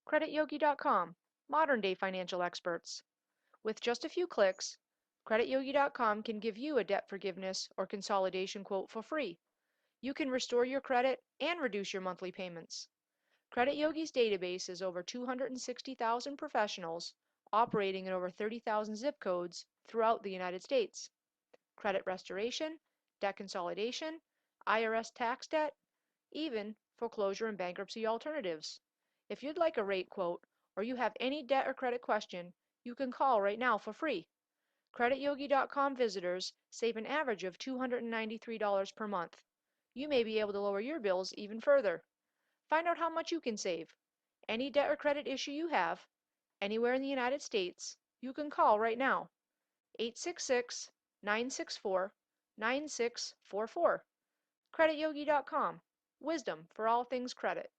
CreditYogi.com, modern-day financial experts. With just a few clicks, CreditYogi.com can give you a debt forgiveness or consolidation quote for free. You can restore your credit and reduce your monthly payments. CreditYogi's database is over 260,000 professionals operating in over 30,000 zip codes throughout the United States. Credit restoration, debt consolidation, IRS tax debt, even foreclosure and bankruptcy alternatives. If you'd like a rate quote or you have any debt or credit question, you can call right now for free. CreditYogi.com visitors save an average of $293 per month. You may be able to lower your bills even further. Find out how much you can save. Any debt or credit issue you have, anywhere in the United States, you can call right now. 866 964 9644. CreditYogi.com. Wisdom for all things credit.